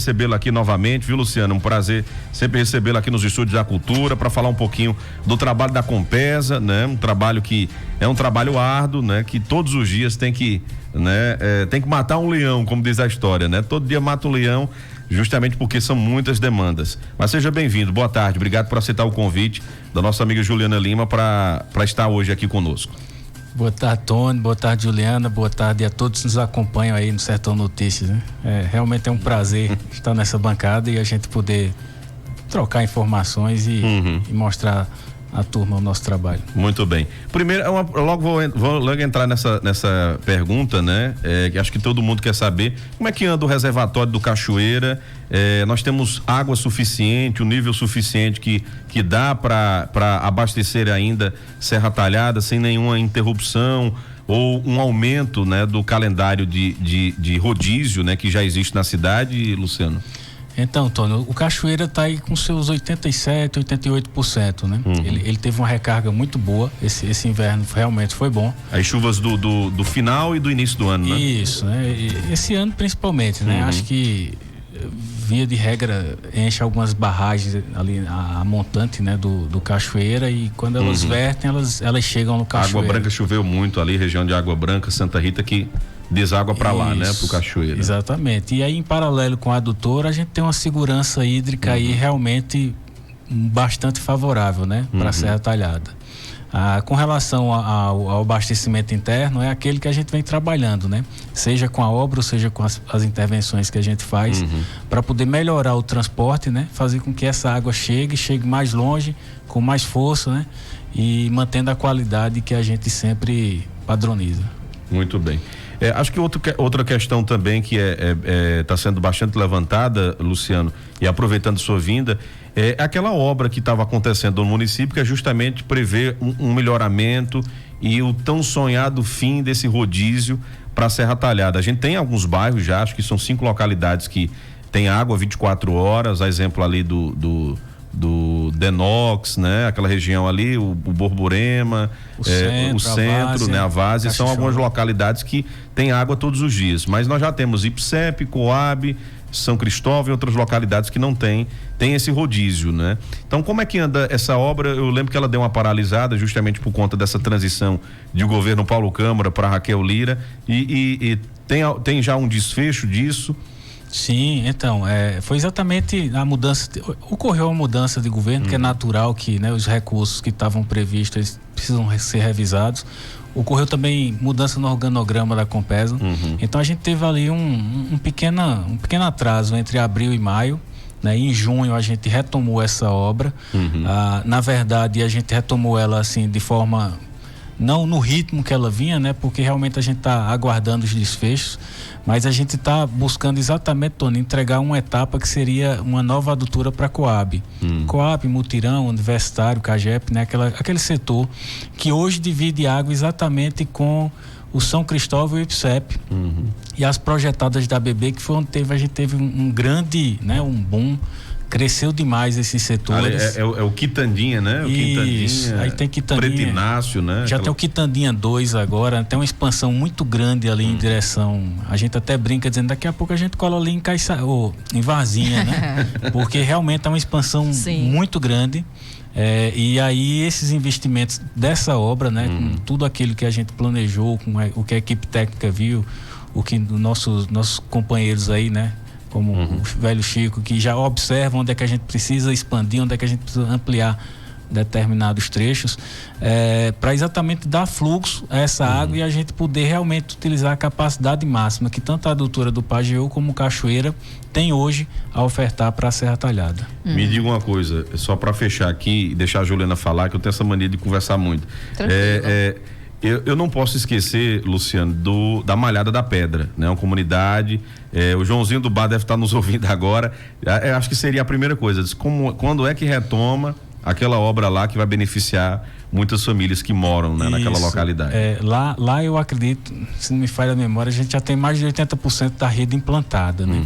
Recebê-lo aqui novamente, viu, Luciano? Um prazer sempre recebê-lo aqui nos estúdios da Cultura para falar um pouquinho do trabalho da Compesa, né? Um trabalho que é um trabalho árduo, né? Que todos os dias tem que, né? Tem que matar um leão, como diz a história, né? Todo dia mata um leão, justamente porque são muitas demandas. Mas seja bem-vindo, boa tarde, obrigado por aceitar o convite da nossa amiga Juliana Lima para estar hoje aqui conosco. Boa tarde, Tony. Boa tarde, Juliana. Boa tarde a todos que nos acompanham aí no Sertão Notícias, né? Realmente é um prazer estar nessa bancada e a gente poder trocar informações e mostrar à turma o nosso trabalho. Muito bem. Primeiro, logo vou logo entrar nessa pergunta, né? Que acho que todo mundo quer saber como é que anda o reservatório do Cachoeira. Nós temos água suficiente, o nível suficiente que dá para abastecer ainda Serra Talhada sem nenhuma interrupção ou um aumento, né, do calendário de rodízio, né, que já existe na cidade, Luciano? Então, Tony, o Cachoeira está aí com seus 87%, 88%, né? Ele teve uma recarga muito boa, esse inverno realmente foi bom. As chuvas do final e do início do ano, né? Isso, né? Esse ano principalmente, né? Acho que via de regra enche algumas barragens ali, a montante, né, do Cachoeira, e quando elas vertem, elas chegam no Cachoeira. A Água Branca choveu muito ali, região de Água Branca, Santa Rita, que deságua para lá, né, pro Cachoeira. Exatamente. E aí, em paralelo com a adutora, a gente tem uma segurança hídrica aí realmente bastante favorável, né, para a Serra Talhada. Com relação ao abastecimento interno, é aquele que a gente vem trabalhando, né? Seja com a obra ou seja com as intervenções que a gente faz, para poder melhorar o transporte, né? Fazer com que essa água chegue mais longe, com mais força, né? E mantendo a qualidade que a gente sempre padroniza. Muito bem. Acho que outra questão também que está sendo bastante levantada, Luciano, e aproveitando sua vinda, é aquela obra que estava acontecendo no município, que é justamente prever um melhoramento e o tão sonhado fim desse rodízio para a Serra Talhada. A gente tem alguns bairros já, acho que são 5 localidades que tem água 24 horas, a exemplo ali do Denox, né? Aquela região ali, o Borborema, o centro, né? A Várzea, são algumas localidades que tem água todos os dias, mas nós já temos Ipsep, Coab, São Cristóvão e outras localidades que não tem esse rodízio, né? Então, como é que anda essa obra? Eu lembro que ela deu uma paralisada justamente por conta dessa transição de governo Paulo Câmara para Raquel Lira e tem já um desfecho disso? Sim, então, foi exatamente a mudança, ocorreu uma mudança de governo, que é natural que, né, os recursos que estavam previstos, eles precisam ser revisados. Ocorreu também mudança no organograma da Compesa. Então a gente teve ali um pequeno atraso entre abril e maio, né? Em junho a gente retomou essa obra. Na verdade, a gente retomou ela assim de forma, não no ritmo que ela vinha, né? Porque realmente a gente está aguardando os desfechos, mas a gente está buscando exatamente, Tony, entregar uma etapa que seria uma nova adutora para Coab. Coab, Mutirão, Universitário, Cagep, né? Aquele setor que hoje divide água exatamente com o São Cristóvão e o Ipsep. E as projetadas da BB, que foi onde a gente teve um grande, né? Um boom. Cresceu demais esses setores. É o Quitandinha, né? Isso. Aí tem Quitandinha. Pretinácio, né? Já tem o Quitandinha 2 agora, tem uma expansão muito grande ali em direção. A gente até brinca dizendo, daqui a pouco a gente cola ali em Varzinha, né? Porque realmente é uma expansão muito grande. E aí esses investimentos dessa obra, né? Com tudo aquilo que a gente planejou, com o que a equipe técnica viu, o que nossos companheiros aí, né? Como o velho Chico, que já observa onde é que a gente precisa expandir, onde é que a gente precisa ampliar determinados trechos, para exatamente dar fluxo a essa água e a gente poder realmente utilizar a capacidade máxima que tanto a adutora do Pajeú como o Cachoeira tem hoje a ofertar para a Serra Talhada. Me diga uma coisa, só para fechar aqui e deixar a Juliana falar, que eu tenho essa mania de conversar muito. Eu não posso esquecer, Luciano, da Malhada da Pedra, né? Uma comunidade, o Joãozinho do Bar deve estar nos ouvindo agora. Eu acho que seria a primeira coisa, quando é que retoma aquela obra lá que vai beneficiar muitas famílias que moram, né, naquela localidade? Lá eu acredito, se não me falha a memória, a gente já tem mais de 80% da rede implantada, né?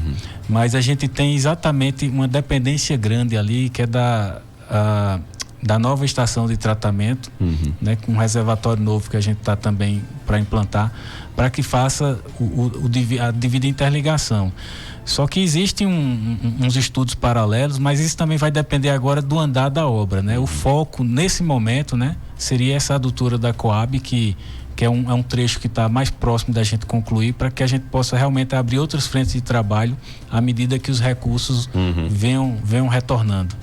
Mas a gente tem exatamente uma dependência grande ali, que é da nova estação de tratamento, né, com um reservatório novo que a gente está também para implantar, para que faça a devida interligação. Só que existem uns estudos paralelos, mas isso também vai depender agora do andar da obra, né? O foco nesse momento, né, seria essa adutora da Coab, que é um trecho que está mais próximo da gente concluir, para que a gente possa realmente abrir outras frentes de trabalho à medida que os recursos venham retornando.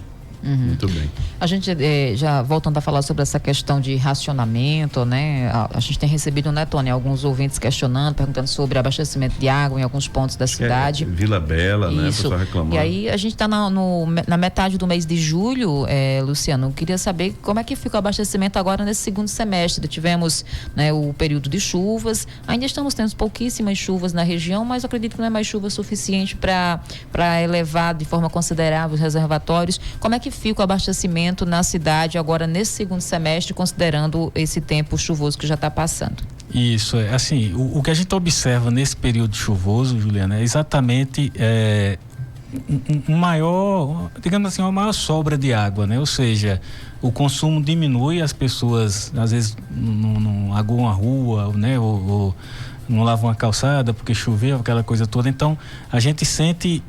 Muito bem. A gente já voltando a falar sobre essa questão de racionamento, né? A gente tem recebido, né, Tony, alguns ouvintes questionando, perguntando sobre abastecimento de água em alguns pontos da cidade. Vila Bela, né? Isso. Pessoal reclamando. E aí a gente está na metade do mês de julho, Luciano. Eu queria saber como é que fica o abastecimento agora nesse segundo semestre. Tivemos, né, o período de chuvas, ainda estamos tendo pouquíssimas chuvas na região, mas eu acredito que não é mais chuva suficiente para elevar de forma considerável os reservatórios. Como é que fica o abastecimento na cidade agora nesse segundo semestre, considerando esse tempo chuvoso que já está passando? Isso, assim, o que a gente observa nesse período chuvoso, Juliana, é exatamente digamos assim, uma maior sobra de água, né? Ou seja, o consumo diminui, as pessoas às vezes não aguam a rua, né? Ou não lavam a calçada porque choveu, aquela coisa toda. Então, a gente sente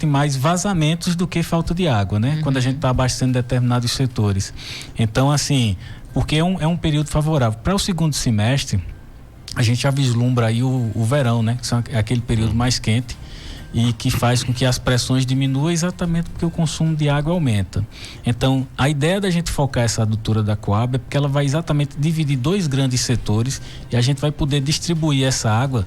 mais vazamentos do que falta de água, né? Quando a gente está abastecendo determinados setores. Então, assim, porque é um período favorável. Para o segundo semestre, a gente já vislumbra aí o verão, né? Que é aquele período mais quente e que faz com que as pressões diminuam exatamente porque o consumo de água aumenta. Então, a ideia da gente focar essa adutora da Coab é porque ela vai exatamente dividir dois grandes setores e a gente vai poder distribuir essa água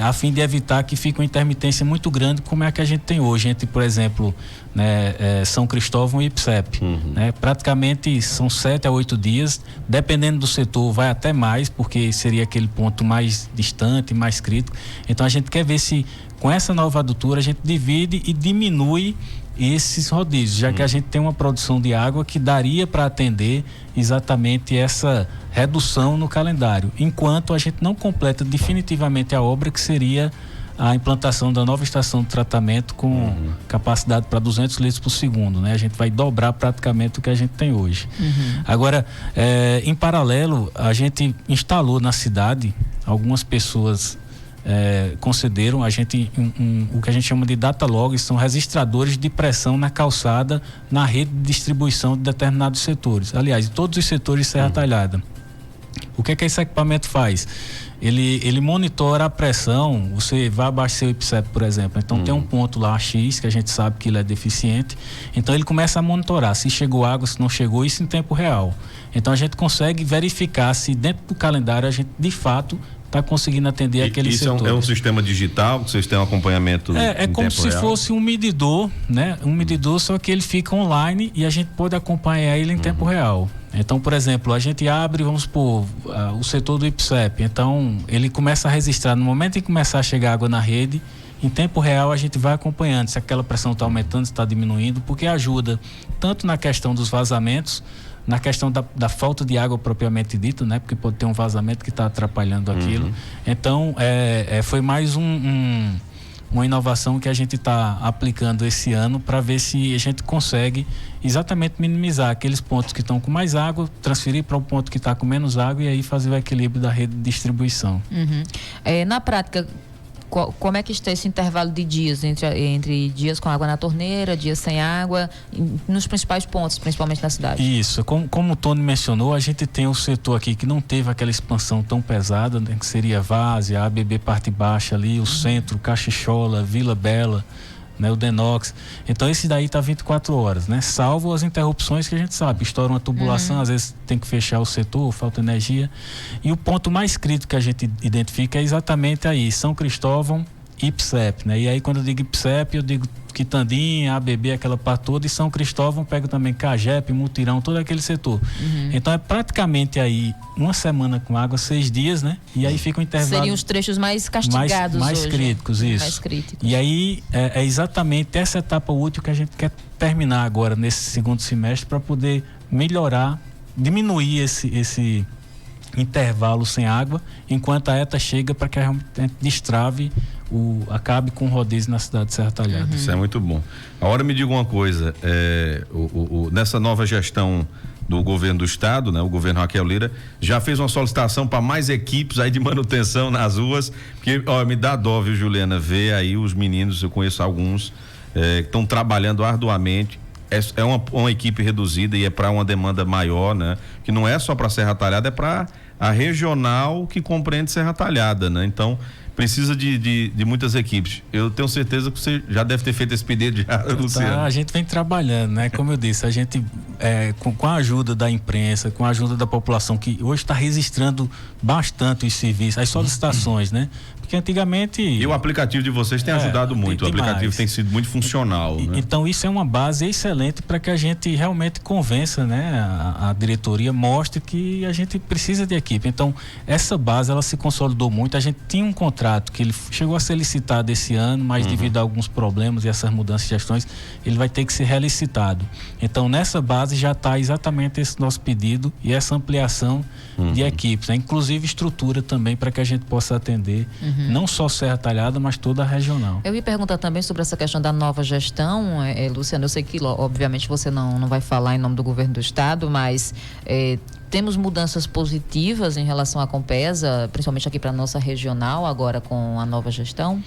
a fim de evitar que fique uma intermitência muito grande, como é a que a gente tem hoje entre, por exemplo, né, São Cristóvão e Ipsep. Né? Praticamente são 7 a 8 dias, dependendo do setor vai até mais, porque seria aquele ponto mais distante, mais crítico. Então a gente quer ver se com essa nova adutora a gente divide e diminui esses rodízios, já que a gente tem uma produção de água que daria para atender exatamente essa redução no calendário, enquanto a gente não completa definitivamente a obra, que seria a implantação da nova estação de tratamento com capacidade para 200 litros por segundo, né? A gente vai dobrar praticamente o que a gente tem hoje. Agora, em paralelo, a gente instalou na cidade, algumas pessoas concederam a gente o que a gente chama de data logs, são registradores de pressão na calçada, na rede de distribuição de determinados setores. Aliás, em todos os setores de Serra Talhada. O que esse equipamento faz? Ele monitora a pressão. Você vai abastecer o Ipsep, por exemplo, então tem um ponto lá X que a gente sabe que ele é deficiente, então ele começa a monitorar se chegou água, se não chegou, isso em tempo real. Então a gente consegue verificar se dentro do calendário a gente de fato está conseguindo atender aquele setor. Isso é um sistema digital, vocês têm um acompanhamento é como se real? Fosse um medidor, né? Um medidor, só que ele fica online e a gente pode acompanhar ele em tempo real. Então, por exemplo, a gente abre, vamos supor, o setor do Ipsep, então ele começa a registrar, no momento em que começar a chegar água na rede, em tempo real a gente vai acompanhando se aquela pressão está aumentando, se está diminuindo, porque ajuda tanto na questão dos vazamentos, na questão da falta de água propriamente dita, né? Porque pode ter um vazamento que está atrapalhando aquilo. Então, foi mais uma inovação que a gente está aplicando esse ano para ver se a gente consegue exatamente minimizar aqueles pontos que estão com mais água, transferir para o ponto que está com menos água e aí fazer o equilíbrio da rede de distribuição. Na prática, como é que está esse intervalo de dias entre dias com água na torneira, dias sem água, nos principais pontos, principalmente na cidade? Isso, como o Tony mencionou, a gente tem um setor aqui que não teve aquela expansão tão pesada, né, que seria Várzea, ABB parte baixa ali, o centro, Caxixola, Vila Bela, né, o Denox. Então esse daí está 24 horas, né? Salvo as interrupções que a gente sabe, estoura uma tubulação, às vezes tem que fechar o setor, falta energia. E o ponto mais crítico que a gente identifica é exatamente aí, São Cristóvão e Ipsep, né? E aí quando eu digo Ipsep, eu digo Quitandinha, ABB, aquela parte toda, e São Cristóvão pega também Cagep, Mutirão, todo aquele setor. Então é praticamente aí uma semana com água, 6 dias, né? E aí fica um intervalo. Seriam os trechos mais castigados mais hoje. Críticos, isso. Mais críticos. E aí é exatamente essa etapa útil que a gente quer terminar agora nesse segundo semestre para poder melhorar, diminuir esse intervalo sem água, enquanto a ETA chega para que a gente destrave acabe com o rodízio na cidade de Serra Talhada. Isso é muito bom. Agora me diga uma coisa, nessa nova gestão do governo do estado, né? O governo Raquel Lira já fez uma solicitação para mais equipes aí de manutenção nas ruas, porque, ó, me dá dó, viu, Juliana, ver aí os meninos, eu conheço alguns que estão trabalhando arduamente. É uma equipe reduzida e é para uma demanda maior, né? Que não é só para Serra Talhada, é para a regional que compreende Serra Talhada, né? Então precisa de muitas equipes. Eu tenho certeza que você já deve ter feito esse pedido já, Luciano. A gente vem trabalhando, né? Como eu disse, a gente com a ajuda da imprensa, com a ajuda da população que hoje está registrando bastante os serviços, as solicitações, né? Porque antigamente... E o aplicativo de vocês tem ajudado muito, o aplicativo tem sido muito funcional, né? Então isso é uma base excelente para que a gente realmente convença, né? A diretoria mostre que a gente precisa de equipe. Então essa base, ela se consolidou muito. A gente tinha um contrato que ele chegou a ser licitado esse ano, mas devido a alguns problemas e essas mudanças de gestões, ele vai ter que ser relicitado. Então nessa base já está exatamente esse nosso pedido e essa ampliação de equipes, né? Inclusive estrutura também para que a gente possa atender não só Serra Talhada, mas toda a regional. Eu ia perguntar também sobre essa questão da nova gestão, Luciano, eu sei que obviamente você não vai falar em nome do governo do estado, mas temos mudanças positivas em relação à Compesa, principalmente aqui para a nossa regional, agora com a nova gestão?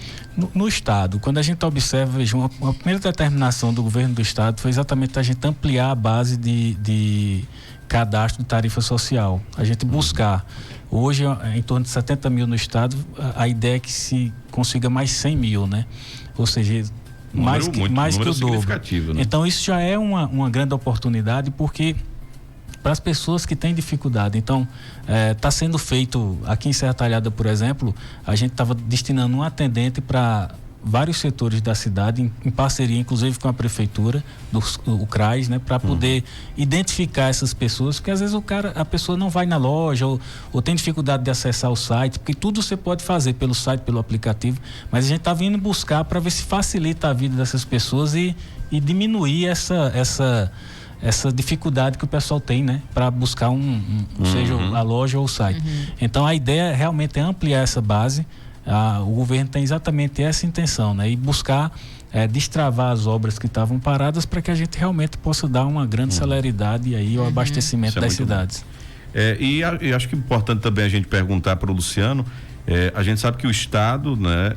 No estado, quando a gente observa, veja, uma primeira determinação do governo do estado foi exatamente a gente ampliar a base de cadastro de tarifa social. A gente buscar, hoje em torno de 70 mil no estado, a ideia é que se consiga mais 100 mil, né? Ou seja, mais que o dobro. Né? Então isso já é uma grande oportunidade, porque para as pessoas que têm dificuldade. Então, está sendo feito, aqui em Serra Talhada, por exemplo, a gente estava destinando um atendente para vários setores da cidade, em parceria inclusive com a prefeitura, o CRAS, né, para poder identificar essas pessoas, porque às vezes a pessoa não vai na loja ou tem dificuldade de acessar o site, porque tudo você pode fazer pelo site, pelo aplicativo, mas a gente está vindo buscar para ver se facilita a vida dessas pessoas e diminuir essa dificuldade que o pessoal tem, né, para buscar seja a loja ou o site. Então a ideia realmente é ampliar essa base. O governo tem exatamente essa intenção, né, e buscar destravar as obras que estavam paradas para que a gente realmente possa dar uma grande celeridade aí ao abastecimento das cidades. E acho que é importante também a gente perguntar para o Luciano. A gente sabe que o estado, né,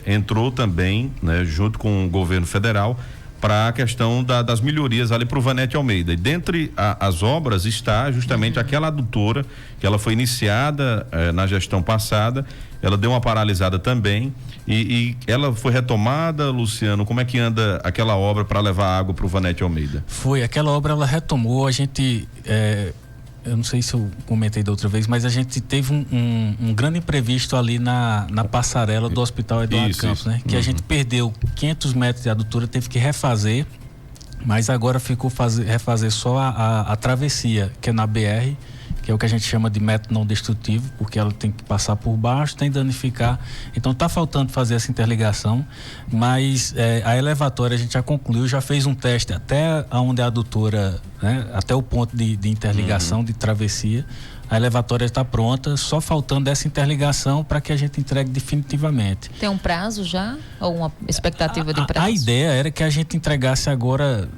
entrou também, né, junto com o governo federal, para a questão das melhorias ali para o Vanete Almeida. E dentre as obras está justamente aquela adutora que ela foi iniciada na gestão passada, ela deu uma paralisada também e ela foi retomada, Luciano. Como é que anda aquela obra para levar água para o Vanete Almeida? Foi, aquela obra ela retomou, a gente... eu não sei se eu comentei da outra vez, mas a gente teve um grande imprevisto ali na passarela do Hospital Eduardo Campos, né? Que a gente perdeu 500 metros de adutora, teve que refazer, mas agora ficou refazer só a travessia, que é na BR, que é o que a gente chama de método não destrutivo, porque ela tem que passar por baixo, tem que danificar. Então está faltando fazer essa interligação, mas a elevatória a gente já concluiu, já fez um teste até onde a adutora, né, até o ponto de interligação, de travessia. A elevatória está pronta, só faltando essa interligação para que a gente entregue definitivamente. Tem um prazo já? Ou uma expectativa de prazo? A ideia era que a gente entregasse agora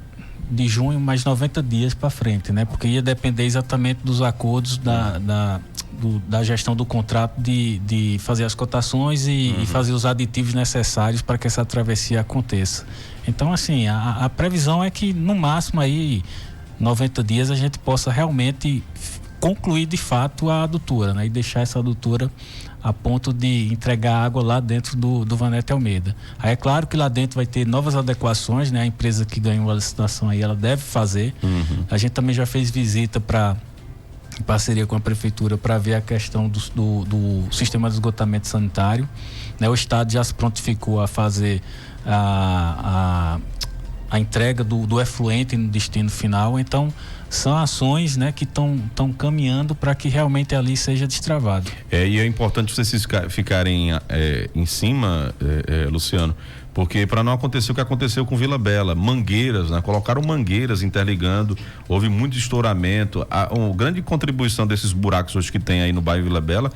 de junho, mais 90 dias para frente, né? Porque ia depender exatamente dos acordos da gestão do contrato de fazer as cotações e fazer os aditivos necessários para que essa travessia aconteça. Então, assim, a previsão é que no máximo aí 90 dias a gente possa realmente concluir de fato a adutora, né? E deixar essa adutora a ponto de entregar água lá dentro do Vanete Almeida. Aí é claro que lá dentro vai ter novas adequações, né? A empresa que ganhou a licitação aí, ela deve fazer. A gente também já fez visita em parceria com a prefeitura para ver a questão do sistema de esgotamento sanitário, né? O estado já se prontificou a fazer a entrega do efluente no destino final. Então são ações, né, que estão caminhando para que realmente ali seja destravado. E é importante vocês ficarem em cima, Luciano, porque para não acontecer o que aconteceu com Vila Bela, mangueiras, né? Colocaram mangueiras interligando, houve muito estouramento. A grande contribuição desses buracos hoje que tem aí no bairro Vila Bela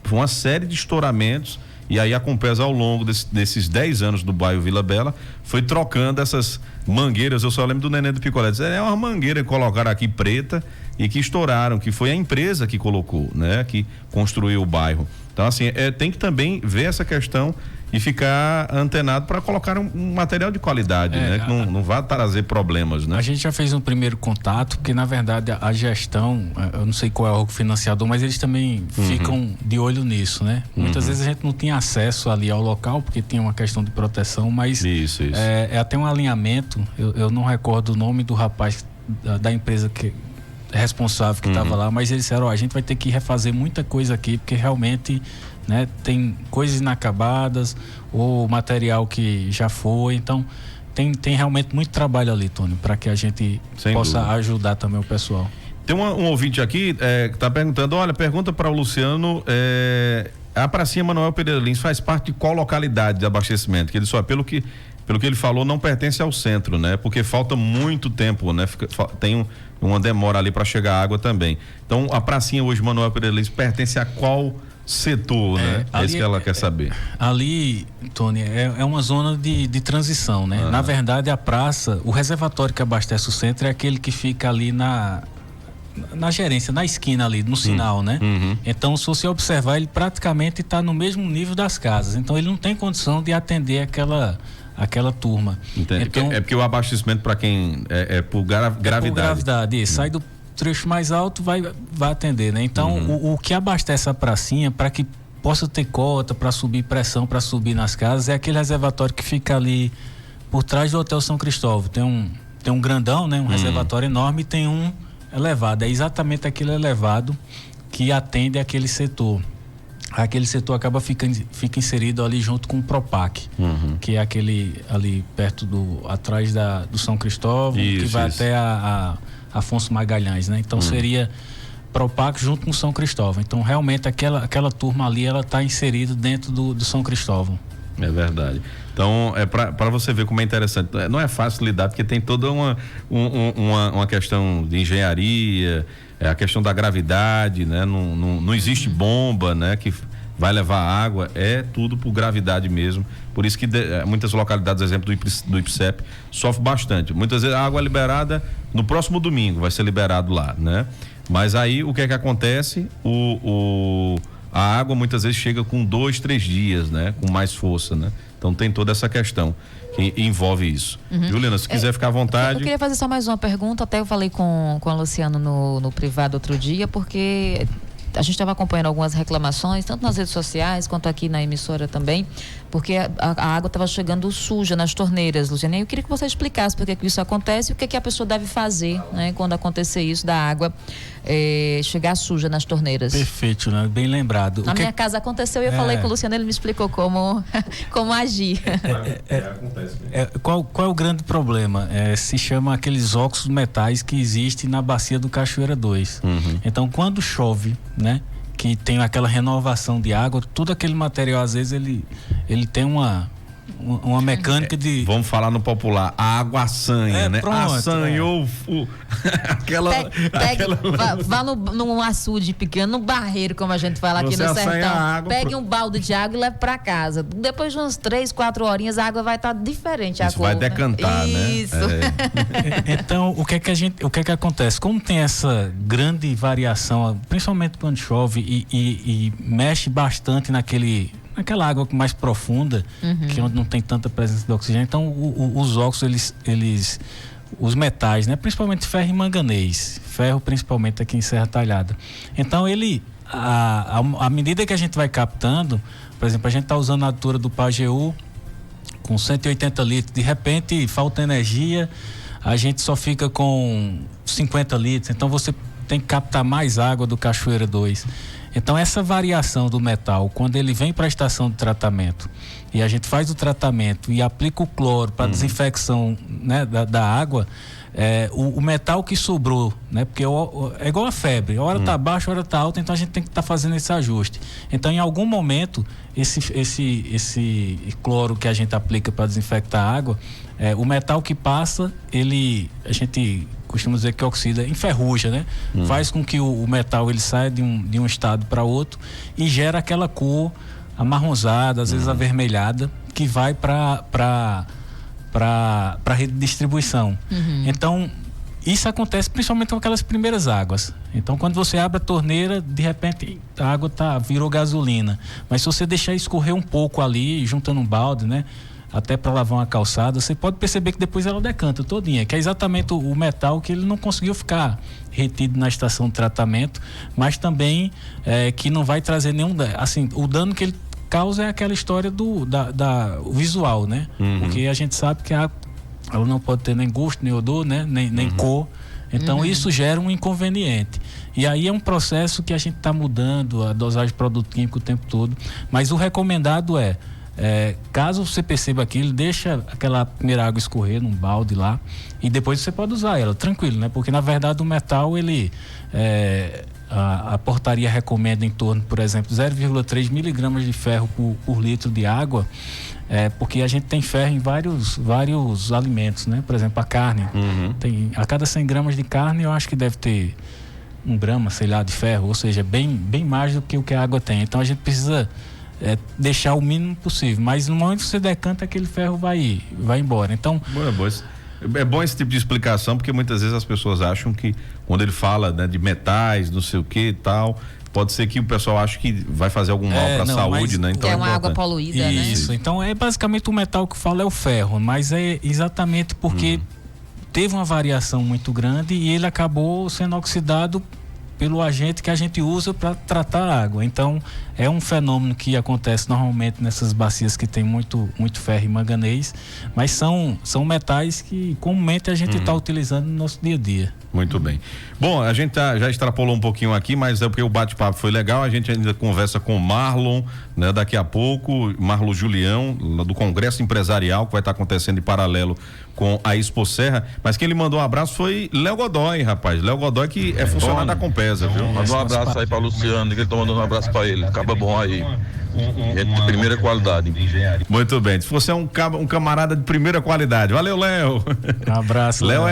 foi uma série de estouramentos E aí a Compesa, ao longo desses 10 anos do bairro Vila Bela, foi trocando essas mangueiras. Eu só lembro do Neném do Picolé, é uma mangueira que colocaram aqui preta e que estouraram, que foi a empresa que colocou, né? Que construiu o bairro. Então, assim, tem que também ver essa questão e ficar antenado para colocar um material de qualidade, né? Que não vá trazer problemas, né? A gente já fez um primeiro contato, porque na verdade a gestão, eu não sei qual é o financiador, mas eles também ficam de olho nisso, né? Muitas vezes a gente não tinha acesso ali ao local, porque tinha uma questão de proteção, mas isso. É até um alinhamento, eu não recordo o nome do rapaz da empresa que responsável que estava lá, mas eles disseram, a gente vai ter que refazer muita coisa aqui, porque realmente, né, tem coisas inacabadas ou material que já foi, então tem realmente muito trabalho ali, Tony, para que a gente possa ajudar também o pessoal. Tem um ouvinte aqui que está perguntando, olha, pergunta para o Luciano, a pracinha Manuel Pereira Lins faz parte de qual localidade de abastecimento? Que ele só, pelo que ele falou, não pertence ao centro, né? Porque falta muito tempo, né? Tem uma demora ali para chegar água também. Então, a pracinha hoje, Manuel Pereira Lins, pertence a qual setor, né? É isso que ela quer saber. Ali, Tony, é uma zona de transição, né? Na verdade, a praça, o reservatório que abastece o centro é aquele que fica ali na gerência, na esquina ali, no sinal, né? Então, se você observar, ele praticamente está no mesmo nível das casas. Então, ele não tem condição de atender aquela turma. Entendi. Então, porque o abastecimento para quem é por gravidade. Por gravidade, sai do trecho mais alto, vai atender, né? Então, o que abastece a pracinha para que possa ter cota, para subir pressão, para subir nas casas, é aquele reservatório que fica ali por trás do Hotel São Cristóvão. Tem um grandão, né? Um reservatório enorme, e tem um elevado. É exatamente aquele elevado que atende aquele setor. Aquele setor fica inserido ali junto com o Propac, que é aquele ali perto atrás do São Cristóvão, que vai até a Afonso Magalhães, né? Então seria Propac junto com o São Cristóvão. Então realmente aquela turma ali, ela está inserida dentro do São Cristóvão. É verdade. Então, para você ver como é interessante. Não é fácil lidar, porque tem toda uma questão de engenharia, a questão da gravidade, né? Não existe bomba, né? Que vai levar água, é tudo por gravidade mesmo. Por isso que muitas localidades, exemplo do IPSEP, sofre bastante. Muitas vezes a água é liberada no próximo domingo, vai ser liberado lá, né? Mas aí o que é que acontece? A água muitas vezes chega com 2, 3 dias, né? Com mais força, né? Então tem toda essa questão que envolve isso. Juliana, se quiser ficar à vontade. Eu queria fazer só mais uma pergunta, até eu falei com a Luciano no privado outro dia, porque a gente estava acompanhando algumas reclamações, tanto nas redes sociais quanto aqui na emissora também, porque a água estava chegando suja nas torneiras, Luciana. E eu queria que você explicasse por que isso acontece e o que a pessoa deve fazer, né, quando acontecer isso, da água chegar suja nas torneiras. Perfeito, né? Bem lembrado. Na minha casa aconteceu e eu falei com o Luciano, ele me explicou como agir. Acontece. Qual é o grande problema? Se chama aqueles óxidos metais que existem na bacia do Cachoeira 2. Então, quando chove, né, que tem aquela renovação de água, todo aquele material, às vezes, ele tem uma mecânica de... Vamos falar no popular, a água assanha, né? Pronto, assanhou Vá num açude pequeno, no barreiro, como a gente fala aqui você no sertão. Pegue um balde de água e leve para casa. Depois de umas 3, 4 horinhas, a água vai estar diferente. Isso vai decantar, né? Isso. Então, o que é que acontece? Como tem essa grande variação, principalmente quando chove e mexe bastante naquela água mais profunda, que é onde não tem tanta presença de oxigênio, então os óxidos, os metais, né? Principalmente ferro e manganês, ferro principalmente aqui em Serra Talhada. Então à medida que a gente vai captando, por exemplo, a gente está usando a altura do Pajeú com 180 litros, de repente falta energia, a gente só fica com 50 litros, então você tem que captar mais água do Cachoeira 2. Então essa variação do metal, quando ele vem para a estação de tratamento e a gente faz o tratamento e aplica o cloro para desinfecção, né, da água, o metal que sobrou, né, porque é igual a febre, a hora está baixa, a hora está alta, então a gente tem que estar fazendo esse ajuste. Então em algum momento esse cloro que a gente aplica para desinfectar a água, o metal que passa, a gente costuma dizer que oxida, enferruja, né? Faz com que o metal ele saia de um estado para outro e gera aquela cor amarronzada, às vezes avermelhada, que vai para a rede de distribuição. Então, isso acontece principalmente com aquelas primeiras águas. Então, quando você abre a torneira, de repente a água virou gasolina. Mas se você deixar escorrer um pouco ali, juntando um balde, né? Até para lavar uma calçada, você pode perceber que depois ela decanta todinha, que é exatamente o metal que ele não conseguiu ficar retido na estação de tratamento, mas também que não vai trazer nenhum, assim, o dano que ele causa é aquela história do visual, né? Porque a gente sabe que ela não pode ter nem gosto, nem odor, né? Nem cor. Então isso gera um inconveniente. E aí é um processo que a gente está mudando a dosagem de produto químico o tempo todo, mas o recomendado caso você perceba aquilo, deixa aquela primeira água escorrer num balde lá e depois você pode usar ela, tranquilo, né? Porque na verdade o metal, a portaria recomenda em torno, por exemplo, 0,3 miligramas de ferro por litro de água, porque a gente tem ferro em vários alimentos, né? Por exemplo, a carne, a cada 100 gramas de carne eu acho que deve ter 1 grama, sei lá, de ferro, ou seja, bem mais do que o que a água tem. Então a gente precisa deixar o mínimo possível, mas no momento que você decanta, aquele ferro vai embora. Então é bom esse tipo de explicação, porque muitas vezes as pessoas acham que quando ele fala, né, de metais, não sei o que e tal, pode ser que o pessoal ache que vai fazer algum mal para a saúde, né? Então é uma água poluída, isso, né? Então basicamente o metal que fala é o ferro, mas é exatamente porque teve uma variação muito grande e ele acabou sendo oxidado pelo agente que a gente usa para tratar a água. Então é um fenômeno que acontece normalmente nessas bacias que tem muito ferro e manganês, mas são metais que comumente a gente está utilizando no nosso dia a dia. Muito bem. Bom, a gente já extrapolou um pouquinho aqui, mas é porque o bate-papo foi legal. A gente ainda conversa com o Marlon, né? Daqui a pouco, Marlon Julião, do Congresso Empresarial, que vai estar acontecendo em paralelo com a Expo Serra. Mas quem lhe mandou um abraço foi Léo Godoy, rapaz. Léo Godoy, que é funcionário da Compesa, viu? Manda um abraço aí pra Luciano, que ele tá mandando um abraço pra ele. Acaba bom aí. É de primeira qualidade. Muito bem. Se você é um camarada de primeira qualidade. Valeu, Léo. Um abraço. Léo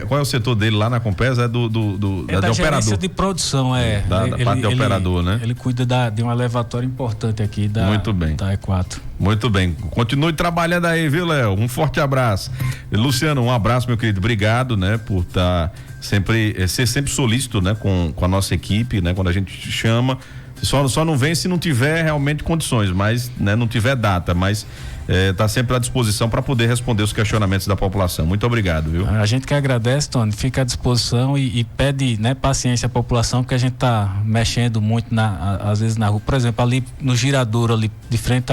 qual é o setor dele lá na Compesa? É da gerência de produção, Da parte de operador, né? Ele cuida de um elevatório importante aqui da E4. Muito bem. Continue trabalhando aí, viu, Léo? Um forte abraço. Luciano, um abraço, meu querido. Obrigado, né, por estar ser sempre solícito, né, com a nossa equipe, né, quando a gente chama. Só não vem se não tiver realmente condições, mas, né, não tiver data, mas está sempre à disposição para poder responder os questionamentos da população. Muito obrigado, viu? A gente que agradece, Tony, fica à disposição e pede, né, paciência à população, porque a gente está mexendo muito às vezes na rua. Por exemplo, ali no Giradouro, ali de frente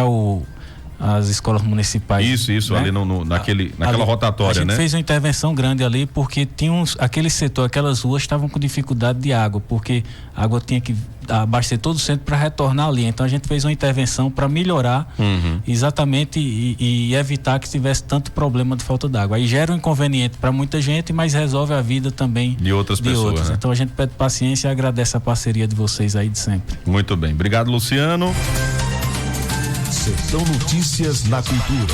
às escolas municipais. Isso, né? Ali naquela rotatória, né? A gente fez uma intervenção grande ali porque aquele setor, aquelas ruas estavam com dificuldade de água, porque a água tinha que abastecer todo o centro para retornar ali. Então a gente fez uma intervenção para melhorar exatamente e evitar que tivesse tanto problema de falta d'água. Aí gera um inconveniente para muita gente, mas resolve a vida também de outras pessoas. Né? Então a gente pede paciência e agradece a parceria de vocês aí de sempre. Muito bem. Obrigado, Luciano. Sertão Notícias na Cultura.